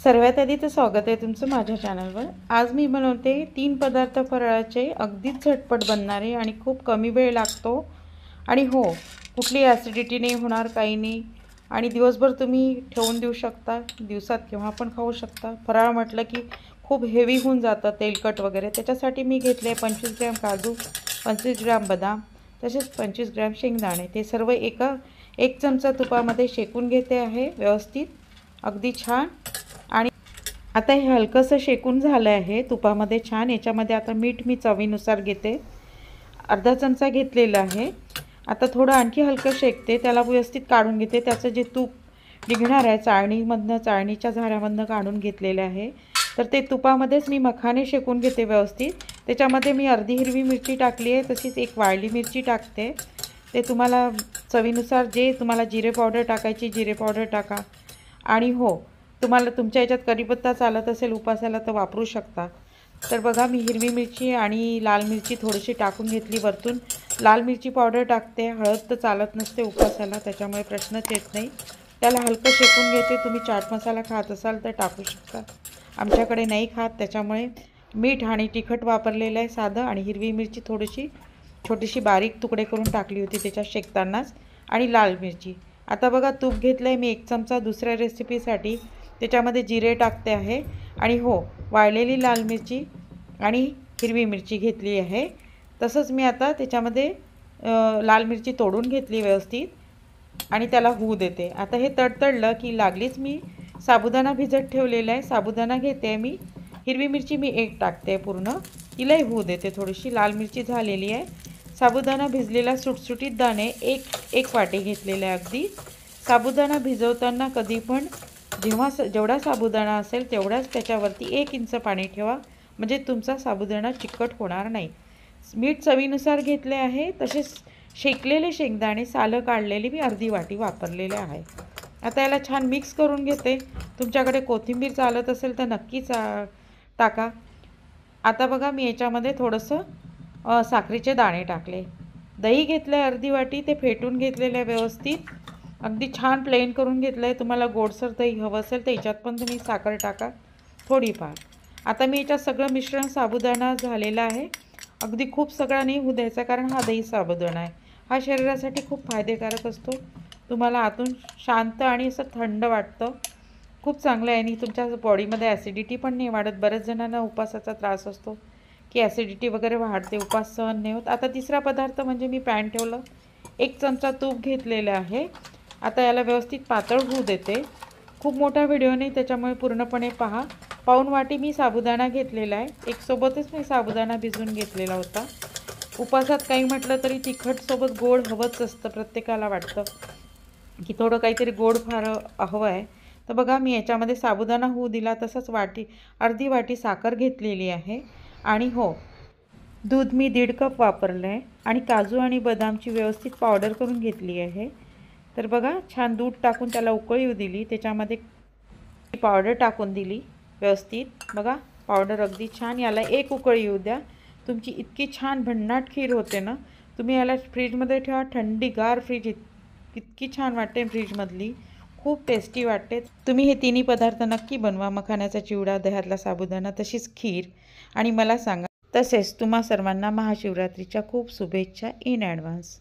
सर्वात आधी तर स्वागत आहे तुमचं माझ्या चॅनलवर। आज मी बनवते 3 पदार्थ फराळाचे, अगदीच झटपट बनणारे आणि खूप कमी वेळ लागतो। आणि हो, कुठली ॲसिडिटी नाही होणार, काही नाही। आणि दिवसभर तुम्ही ठेवून देऊ शकता, दिवसात केव्हा पण खाऊ शकता। फराळ म्हटलं की खूप हेवी होऊन जातं, तेलकट वगैरे। त्याच्यासाठी मी घेतले 25 ग्रॅम काजू, 25 ग्रॅम बदाम, तसेच 25 ग्रॅम शेंगदाणे। ते सर्व एक चमचा तुपामध्ये शेकून घेते आहे व्यवस्थित, अगदी छान। आणि आता हे हलकंसं शेकून झालं आहे तुपामध्ये छान। याच्यामध्ये आता मीठ मी चवीनुसार घेते, अर्धा चमचा घेतलेला आहे। आता थोडं आणखी हलकं शेकते, त्याला व्यवस्थित काढून घेते। त्याचं जे तूप निघणार आहे चाळणीमधनं, चाळणीच्या झाऱ्यामधनं काढून घेतलेले आहे। तर ते तुपामध्येच मी मखाने शेकून घेते व्यवस्थित। त्याच्यामध्ये मी अर्धी हिरवी मिरची टाकली आहे, तशीच एक वाळली मिरची टाकते। ते तुम्हाला चवीनुसार, जे तुम्हाला जिरे पावडर टाकायची जिरे पावडर टाका। आणि हो, तुम्हाला तुमच्या याच्यात कढीपत्ता चालत असेल उपासाला तर वापरू शकता। तर बघा, मी हिरवी मिरची आणि लाल मिरची थोडीशी टाकून घेतली। वरतून लाल मिरची पावडर टाकते, हळद तर चालत नसते उपासाला, त्याच्यामुळे प्रश्नच येत नाही। त्याला हलकं शेकून घेते। तुम्ही चाट मसाला खात असाल तर टाकू शकता, आमच्याकडे नाही खात, त्याच्यामुळे मीठ आणि तिखट वापरलेलं आहे साधं। आणि हिरवी मिरची थोडीशी छोटीशी बारीक तुकडे करून टाकली होती त्याच्यात शेकतानाच, आणि लाल मिरची। आता बघा, तूप घेतलं आहे मी 1 चमचा दुसऱ्या रेसिपीसाठी, त्याच्यामध्ये जिरे टाकते आहे। आणि हो, वाळलेली लाल मिरची आणि हिरवी मिरची घेतली आहे। तसंच मी आता त्याच्यामध्ये लाल मिरची तोडून घेतली व्यवस्थित आणि त्याला होऊ देते। आता हे तडतडलं की लागलीच मी साबुदाणा भिजत ठेवलेला आहे, साबुदाणा घेते आहे मी। हिरवी मिरची मी 1 टाकते पूर्ण, तिलाही होऊ देते थोडीशी। लाल मिरची झालेली आहे, साबुदाणा भिजलेला सुटसुटीत दाणे एक वाटी घेतलेले आहे अगदी। साबुदाणा भिजवताना कधी पण जेवढा साबुदाणा असेल तेवढाच त्याच्यावरती 1 इंच पाणी ठेवा, म्हणजे तुमचा साबुदाणा चिकट होणार नाही। मीठ चवीनुसार घेतले आहे, तसेच शेकलेले शेंगदाणे सालं काढलेली मी अर्धी वाटी वापरलेले आहे। आता याला छान मिक्स करून घेते। तुमच्याकडे कोथिंबीर चालत असेल तर नक्कीच टाका। आता बघा, मी याच्यामध्ये थोडंसं साखरेचे दाणे टाकले। दही घेतलं आहे अर्धी वाटी, ते फेटून घेतलेलं आहे व्यवस्थित, अगदी छान प्लेन करून घेतलं आहे। तुम्हाला गोडसर दही हवं असेल तर याच्यात पण तुम्ही साखर टाका थोडीफार। आता मी याच्यात सगळं मिश्रण, साबुदाणा झालेला आहे, अगदी खूप सगळा नाही होऊ द्यायचा, कारण हा दही साबुदाणा आहे, हा शरीरासाठी खूप फायदेकारक असतो। तुम्हाला आतून शांत आणि असं थंड वाटतं, खूप चांगलं आहे। आणि तुमच्या बॉडीमध्ये ॲसिडिटी पण नाही वाढत। बऱ्याच जणांना उपासाचा त्रास असतो की ॲसिडिटी वगैरे वाढते, उपास सहन नाही होत। आता तिसरा पदार्थ म्हणजे मी पॅन ठेवलं, 1 चमचा तूप घेतलेलं आहे। आता याला व्यवस्थित पातळ होऊ देते। खूप मोठा व्हिडिओ नाही, त्याच्यामुळे पूर्णपणे पहा। पाऊण वाटी मी साबुदाणा घेतलेला आहे, एकसोबतच मी साबुदाणा भिजवून घेतलेला होता। उपासात काही म्हटलं तरी तिखटसोबत गोड हवंच असतं, प्रत्येकाला वाटतं की थोडं काहीतरी गोड फार हवं आहे। तर बघा, मी याच्यामध्ये साबुदाणा होऊ दिला, तसंच अर्धी वाटी साखर घेतलेली आहे। आणि हो, दूध मी 1.5 कप वापरलं आहे, आणि काजू आणि बदामची व्यवस्थित पावडर करून घेतली आहे। तर बघा, छान दूध टाकून त्याला उकळी येऊ दिली, त्याच्यामध्ये पावडर टाकून दिली व्यवस्थित। बघा, पावडर अगदी छान, याला 1 उकळी येऊ द्या। तुमची इतकी छान भन्नाट खीर होते ना, तुम्ही याला फ्रीजमध्ये ठेवा, थंडीगार फ्रीज, इतकी छान वाटते फ्रीजमधली, खूप टेस्टी वाटते। तुम्ही हे तिन्ही पदार्थ नक्की बनवा, मखाण्याचा चिवडा, दह्यातला साबुदाणा, तशीच खीर, आणि मला सांगा। तसेच तुम्हा सर्वांना महाशिवरात्रीच्या खूप शुभेच्छा इन ॲडव्हान्स।